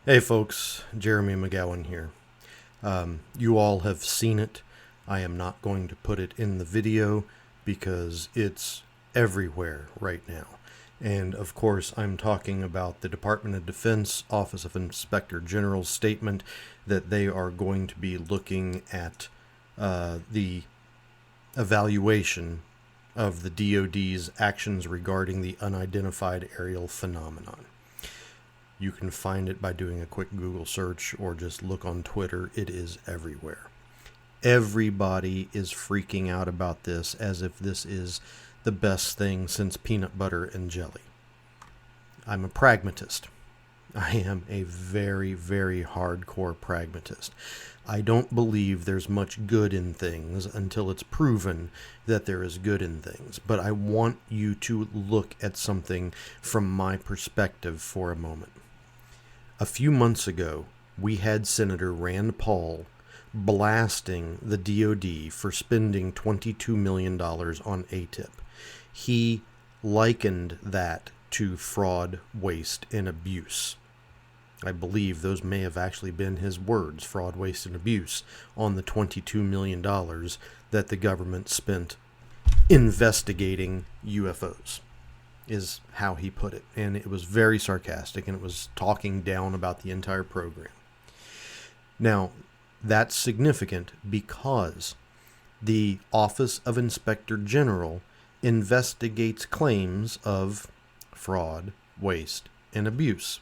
Hey folks, Jeremy McGowan here. You all have seen it. I am not going to put it in the video because it's everywhere right now. And of course, I'm talking about the Department of Defense Office of Inspector General's statement that they are going to be looking at the evaluation of the DOD's actions regarding the unidentified aerial phenomenon. You can find it by doing a quick Google search or just look on Twitter. It is everywhere. Everybody is freaking out about this as if this is the best thing since peanut butter and jelly. I'm a pragmatist. I am a very, very hardcore pragmatist. I don't believe there's much good in things until it's proven that there is good in things. But I want you to look at something from my perspective for a moment. A few months ago, we had Senator Rand Paul blasting the DOD for spending $22 million on ATIP. He likened that to fraud, waste, and abuse. I believe those may have actually been his words, fraud, waste, and abuse, on the $22 million that the government spent investigating UFOs. Is how he put it. And it was very sarcastic, and it was talking down about the entire program. Now, that's significant because the Office of Inspector General investigates claims of fraud, waste, and abuse.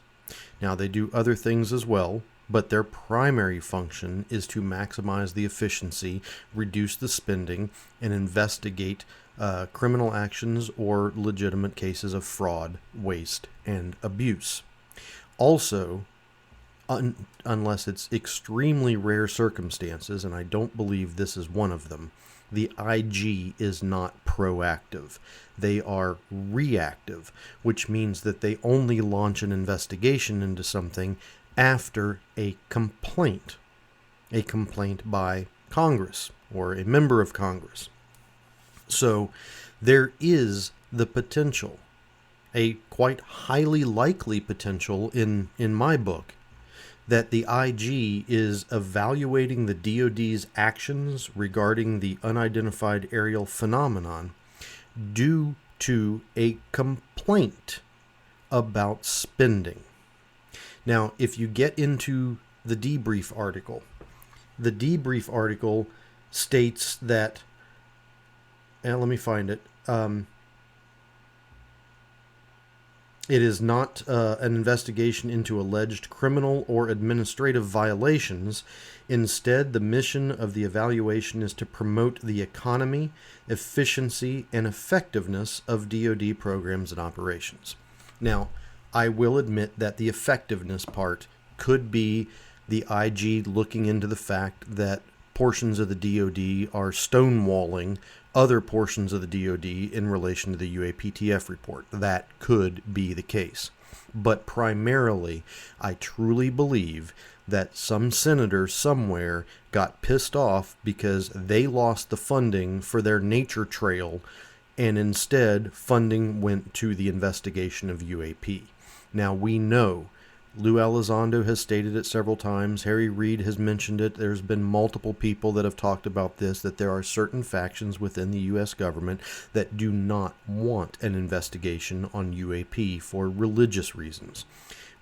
Now, they do other things as well, but their primary function is to maximize the efficiency, reduce the spending, and investigate criminal actions or legitimate cases of fraud, waste, and abuse. Also, unless it's extremely rare circumstances, and I don't believe this is one of them, the IG is not proactive. They are reactive, which means that they only launch an investigation into something after a complaint by Congress or a member of Congress. So there is the potential, a quite highly likely potential in my book, that the IG is evaluating the DOD's actions regarding the unidentified aerial phenomenon due to a complaint about spending. Now, if you get into the debrief article states that, and let me find it. It is not an investigation into alleged criminal or administrative violations. Instead, the mission of the evaluation is to promote the economy, efficiency, and effectiveness of DoD programs and operations. Now, I will admit that the effectiveness part could be the IG looking into the fact that portions of the DoD are stonewalling other portions of the DoD in relation to the UAPTF report. That could be the case. But primarily, I truly believe that some senator somewhere got pissed off because they lost the funding for their nature trail, and instead funding went to the investigation of UAP. Now, we know Lou Elizondo has stated it several times. Harry Reid has mentioned it. There's been multiple people that have talked about this, that there are certain factions within the U.S. government that do not want an investigation on UAP for religious reasons.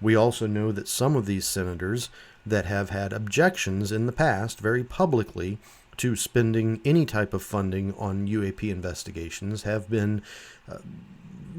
We also know that some of these senators that have had objections in the past, very publicly, to spending any type of funding on UAP investigations have been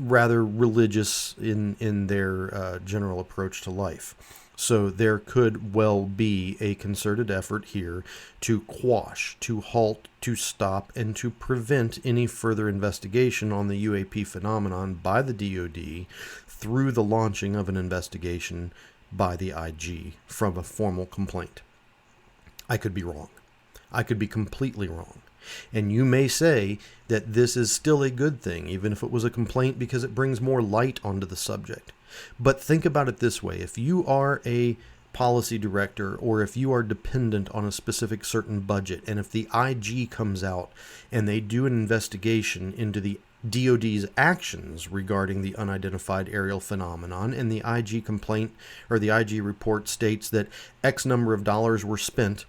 rather religious in their general approach to life. So there could well be a concerted effort here to quash, to halt, to stop, and to prevent any further investigation on the UAP phenomenon by the DOD through the launching of an investigation by the IG from a formal complaint. I could be wrong. I could be completely wrong. And you may say that this is still a good thing, even if it was a complaint, because it brings more light onto the subject. But think about it this way. If you are a policy director, or if you are dependent on a specific certain budget, and if the IG comes out and they do an investigation into the DOD's actions regarding the unidentified aerial phenomenon, and the IG complaint or the IG report states that X number of dollars were spent,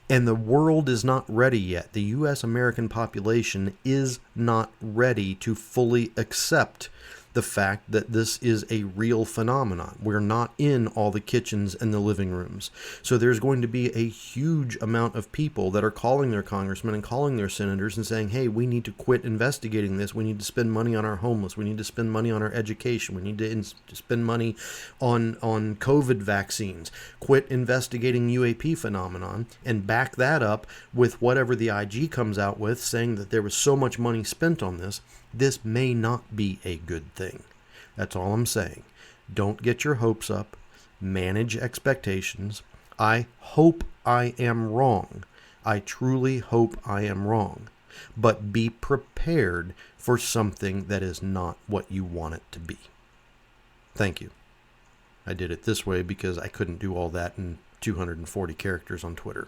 and the world is not ready yet. The U.S. American population is not ready to fully accept the fact that this is a real phenomenon. We're not in all the kitchens and the living rooms. So there's going to be a huge amount of people that are calling their congressmen and calling their senators and saying, hey, we need to quit investigating this. We need to spend money on our homeless. We need to spend money on our education. We need to spend money on COVID vaccines. Quit investigating UAP phenomenon and back that up with whatever the IG comes out with, saying that there was so much money spent on this. This may not be a good thing. That's all I'm saying. Don't get your hopes up. Manage expectations. I hope I am wrong. I truly hope I am wrong. But be prepared for something that is not what you want it to be. Thank you. I did it this way because I couldn't do all that in 240 characters on Twitter.